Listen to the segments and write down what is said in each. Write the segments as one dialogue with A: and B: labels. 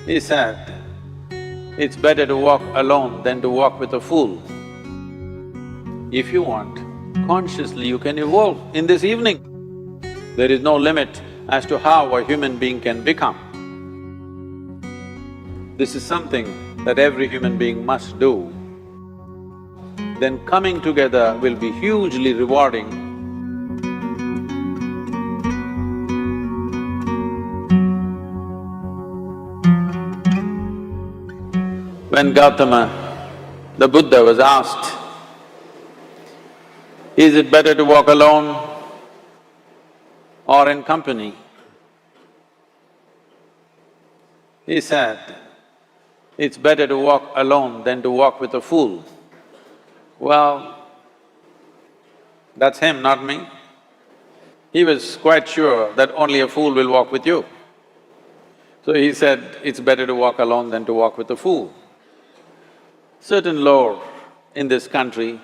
A: He said, it's better to walk alone than to walk with a fool. If you want, consciously you can evolve in this evening. There is no limit as to how a human being can become. This is something that every human being must do. Then coming together will be hugely rewarding. When Gautama, the Buddha, was asked, is it better to walk alone or in company? He said, it's better to walk alone than to walk with a fool. Well, that's him, not me. He was quite sure that only a fool will walk with you. So he said, it's better to walk alone than to walk with a fool. Certain lore in this country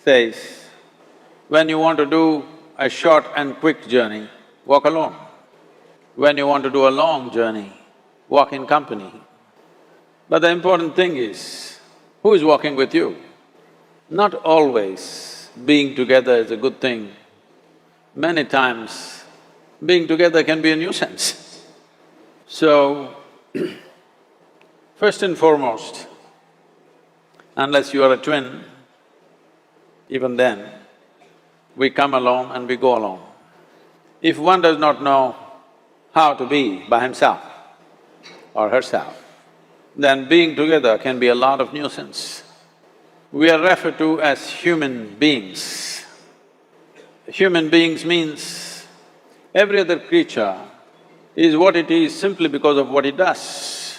A: says, when you want to do a short and quick journey, walk alone. When you want to do a long journey, walk in company. But the important thing is, who is walking with you? Not always being together is a good thing. Many times, being together can be a nuisance. So, first and foremost, unless you are a twin, even then, we come alone and we go alone. If one does not know how to be by himself or herself, then being together can be a lot of nuisance. We are referred to as human beings. Human beings means every other creature is what it is simply because of what it does.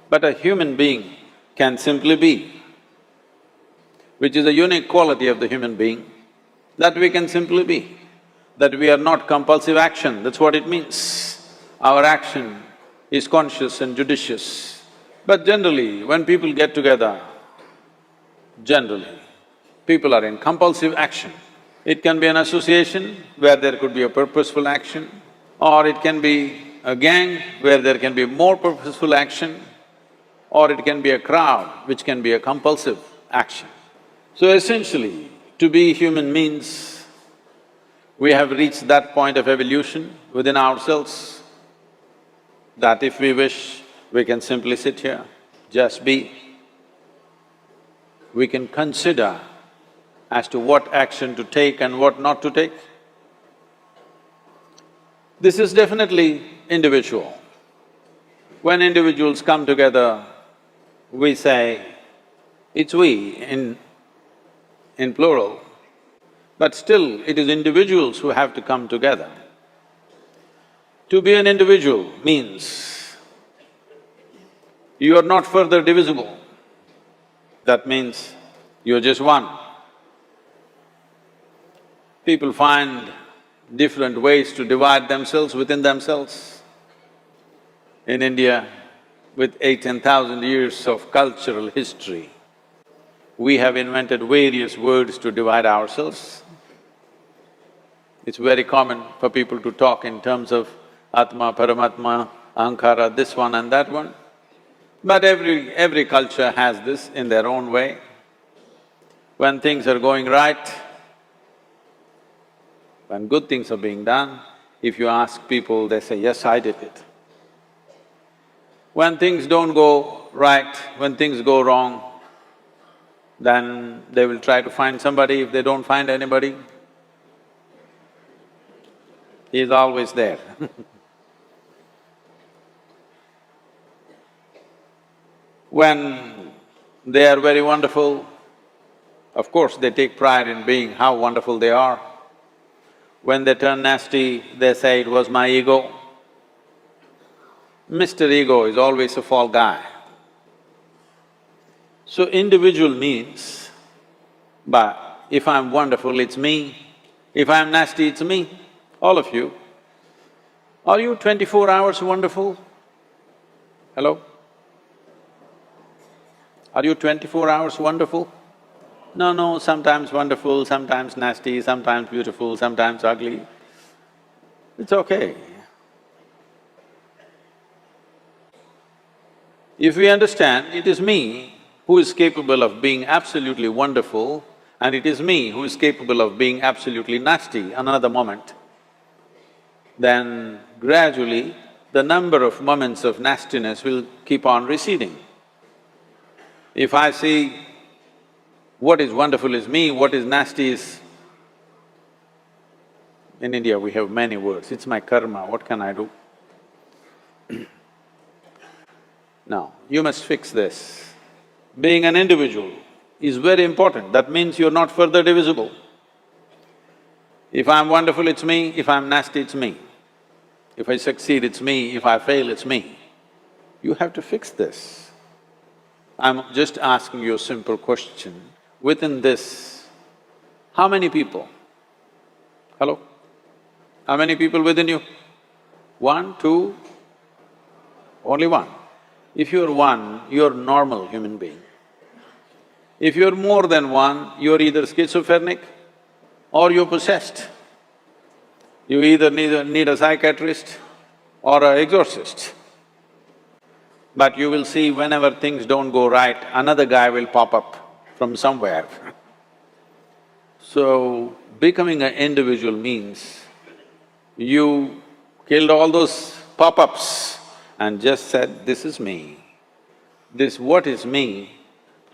A: But a human being can simply be, which is a unique quality of the human being, that we can simply be, that we are not compulsive action, that's what it means. Our action is conscious and judicious. But generally, when people get together, generally, people are in compulsive action. It can be an association where there could be a purposeful action, or it can be a gang where there can be more purposeful action, or it can be a crowd which can be a compulsive action. So essentially, to be human means we have reached that point of evolution within ourselves that if we wish, we can simply sit here, just be. We can consider as to what action to take and what not to take. This is definitely individual. When individuals come together, we say, it's we in plural, but still it is individuals who have to come together. To be an individual means you are not further divisible. That means you're just one. People find different ways to divide themselves within themselves. In India, with 10,000 years of cultural history, we have invented various words to divide ourselves. It's very common for people to talk in terms of Atma, Paramatma, Ahankara, this one and that one. But every culture has this in their own way. When things are going right, when good things are being done, if you ask people, they say, yes, I did it. When things don't go right, when things go wrong, then they will try to find somebody. If they don't find anybody, he is always there When they are very wonderful, of course they take pride in being how wonderful they are. When they turn nasty, they say, it was my ego. Mr. Ego is always a fall guy. So individual means, but if I'm wonderful, it's me. If I'm nasty, it's me, all of you. Are you 24 hours wonderful? Hello? Are you 24 hours wonderful? No, sometimes wonderful, sometimes nasty, sometimes beautiful, sometimes ugly. It's okay. If we understand it is me who is capable of being absolutely wonderful and it is me who is capable of being absolutely nasty another moment, then gradually the number of moments of nastiness will keep on receding. If I see what is wonderful is me, what is nasty is… In India we have many words, it's my karma, what can I do? Now, you must fix this. Being an individual is very important, that means you're not further divisible. If I'm wonderful, it's me, if I'm nasty, it's me. If I succeed, it's me, if I fail, it's me. You have to fix this. I'm just asking you a simple question. Within this, how many people? Hello? How many people within you? One, two? Only one. If you're one, you're normal human being. If you're more than one, you're either schizophrenic or you're possessed. You either need a psychiatrist or an exorcist. But you will see whenever things don't go right, another guy will pop up from somewhere. So, becoming an individual means you killed all those pop-ups and just said, this is me. This what is me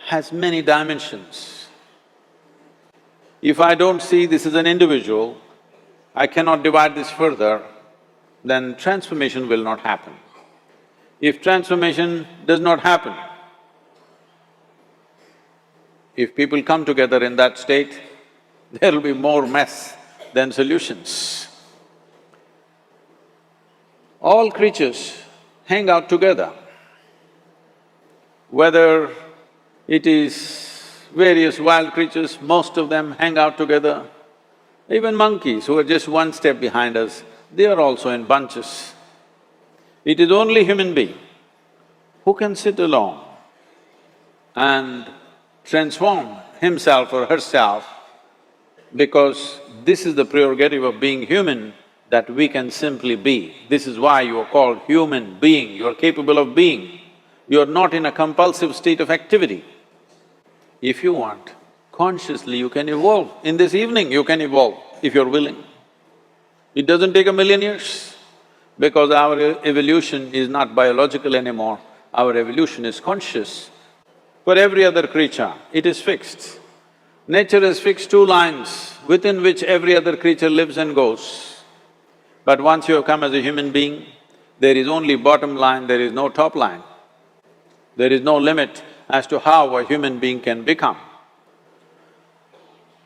A: has many dimensions. If I don't see this as an individual, I cannot divide this further, then transformation will not happen. If transformation does not happen, if people come together in that state, there will be more mess than solutions. All creatures hang out together. Whether it is various wild creatures, most of them hang out together. Even monkeys who are just one step behind us, they are also in bunches. It is only human being who can sit alone and transform himself or herself, because this is the prerogative of being human, that we can simply be. This is why you are called human being, you are capable of being. You are not in a compulsive state of activity. If you want, consciously you can evolve. In this evening you can evolve if you're willing. It doesn't take 1,000,000 years, because our evolution is not biological anymore, our evolution is conscious. For every other creature, it is fixed. Nature has fixed 2 lines within which every other creature lives and goes. But once you have come as a human being, there is only bottom line, there is no top line. There is no limit as to how a human being can become.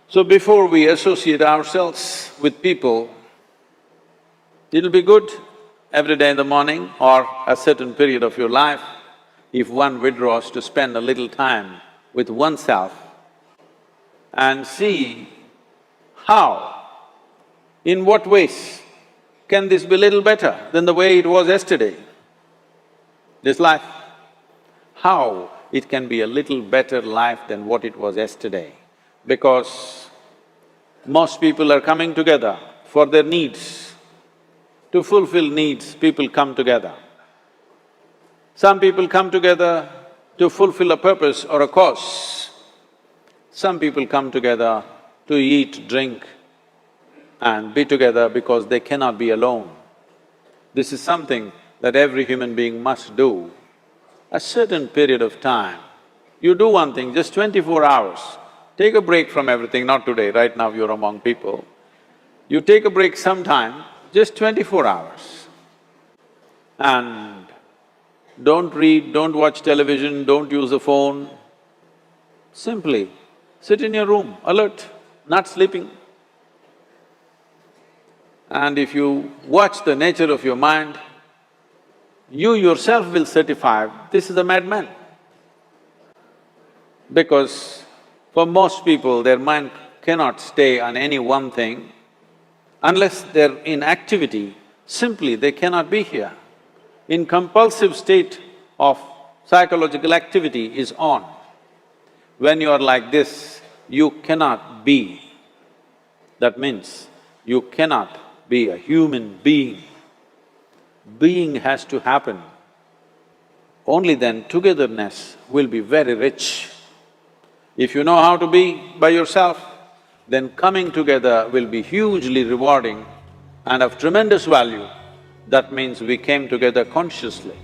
A: So before we associate ourselves with people, it'll be good every day in the morning or a certain period of your life, if one withdraws to spend a little time with oneself and see how, in what ways can this be little better than the way it was yesterday, this life? How it can be a little better life than what it was yesterday? Because most people are coming together for their needs. To fulfill needs, people come together. Some people come together to fulfill a purpose or a cause. Some people come together to eat, drink and be together because they cannot be alone. This is something that every human being must do. A certain period of time, you do one thing, just 24 hours, take a break from everything, not today, right now you're among people. You take a break sometime, just 24 hours. And don't read, don't watch television, don't use the phone. Simply sit in your room, alert, not sleeping. And if you watch the nature of your mind, you yourself will certify, this is a madman. Because for most people, their mind cannot stay on any one thing. Unless they're in activity, simply they cannot be here. In compulsive state of psychological activity is on. When you are like this, you cannot be. That means you cannot be a human being. Being has to happen. only then togetherness will be very rich. If you know how to be by yourself, then coming together will be hugely rewarding and of tremendous value. That means we came together consciously.